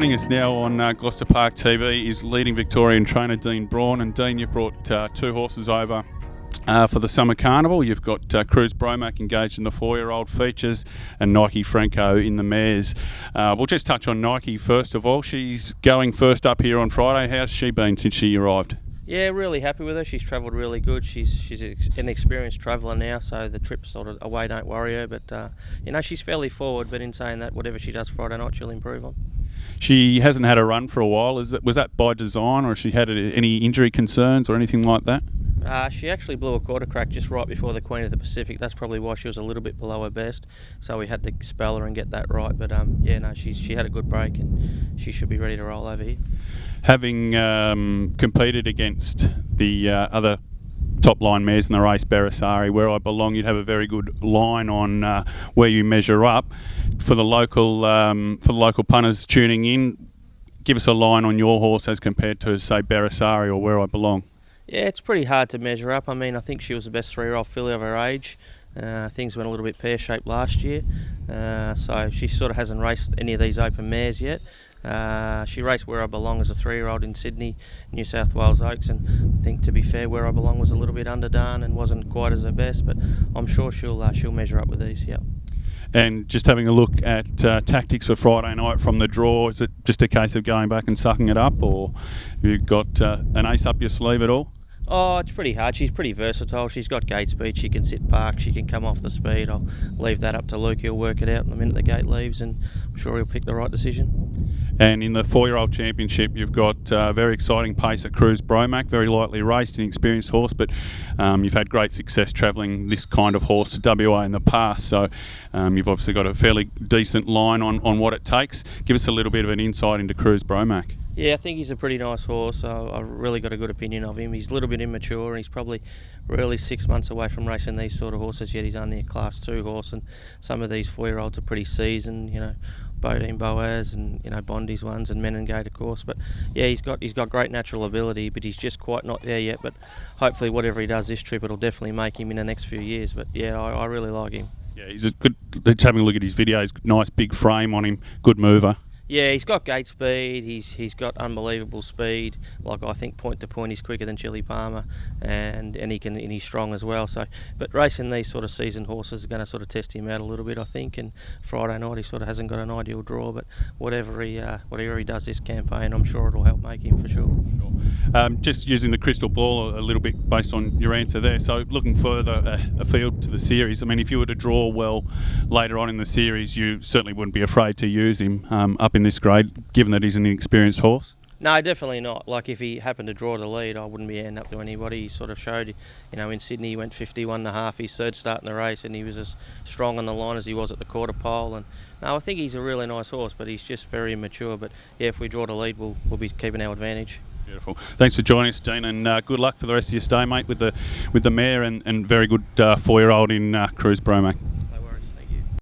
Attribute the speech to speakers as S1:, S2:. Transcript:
S1: Joining us now on Gloucester Park TV is leading Victorian trainer Dean Braun. And Dean, you've brought two horses over for the Summer Carnival. You've got Cruz Bromac engaged in the 4-year-old features and Nike Franco in the mares. We'll just touch on Nike first of all. She's going first up here on Friday. How's she been since she arrived?
S2: Yeah, really happy with her. She's travelled really good. She's an experienced traveller now, so the trip sort of away don't worry her. But she's fairly forward. But in saying that, whatever she does Friday night, she'll improve on.
S1: She hasn't had a run for a while. Was that by design, or has she had any injury concerns or anything like that?
S2: She actually blew a quarter crack just right before the Queen of the Pacific. That's probably why she was a little bit below her best. So we had to spell her and get that right. But she had a good break and she should be ready to roll over here.
S1: Having competed against the other top line mares in the race, Beresari, Where I Belong, you'd have a very good line on where you measure up. For the local punters tuning in, give us a line on your horse as compared to, say, Beresari or Where I Belong.
S2: Yeah, it's pretty hard to measure up. I mean, I think she was the best 3-year-old filly of her age. Things went a little bit pear-shaped last year, so she sort of hasn't raced any of these open mares yet. She raced Where I Belong as a 3-year-old in Sydney, New South Wales Oaks, and I think, to be fair, Where I Belong was a little bit underdone and wasn't quite as her best, but I'm sure she'll measure up with these. Yep.
S1: And just having a look at tactics for Friday night from the draw, is it just a case of going back and sucking it up, or have you got an ace up your sleeve at all?
S2: Oh, it's pretty hard. She's pretty versatile. She's got gate speed. She can sit park. She can come off the speed. I'll leave that up to Luke. He'll work it out the minute the gate leaves, and I'm sure he'll pick the right decision. And
S1: in the 4-year-old championship, you've got very exciting pace at Cruz Bromac, very lightly raced and experienced horse, but you've had great success travelling this kind of horse to WA in the past, so you've obviously got a fairly decent line on what it takes. Give us a little bit of an insight into Cruz Bromac.
S2: Yeah, I think he's a pretty nice horse. I've really got a good opinion of him. He's a little bit immature and he's probably really 6 months away from racing these sort of horses, yet he's only a Class 2 horse, and some of these 4-year-olds are pretty seasoned, Bodine Boaz and Bondi's ones and Menengate, of course. But yeah, he's got great natural ability, but he's just quite not there yet. But hopefully whatever he does this trip, it'll definitely make him in the next few years. But yeah, I really like him.
S1: Yeah, he's a good, just having a look at his videos, nice big frame on him, good mover.
S2: Yeah, he's got gate speed, he's got unbelievable speed. Like, I think point to point he's quicker than Chili Palmer, and he's strong as well. So, but racing these sort of seasoned horses is going to sort of test him out a little bit, I think. And Friday night he sort of hasn't got an ideal draw, but whatever he does this campaign, I'm sure it'll help make him for sure.
S1: Just using the crystal ball a little bit based on your answer there. So looking further afield to the series, I mean, if you were to draw well later on in the series, you certainly wouldn't be afraid to use him up in this grade, given that he's an inexperienced horse?
S2: No, definitely not. Like, if he happened to draw the lead, I wouldn't be handing up to anybody. He sort of showed, in Sydney he went 51.5, his third start in the race, and he was as strong on the line as he was at the quarter pole. And no, I think he's a really nice horse, but he's just very immature. But yeah, if we draw the lead, we'll be keeping our advantage.
S1: Beautiful. Thanks for joining us, Dean, and good luck for the rest of your stay, mate, with the mare and very good 4-year-old in Cruz Bromac.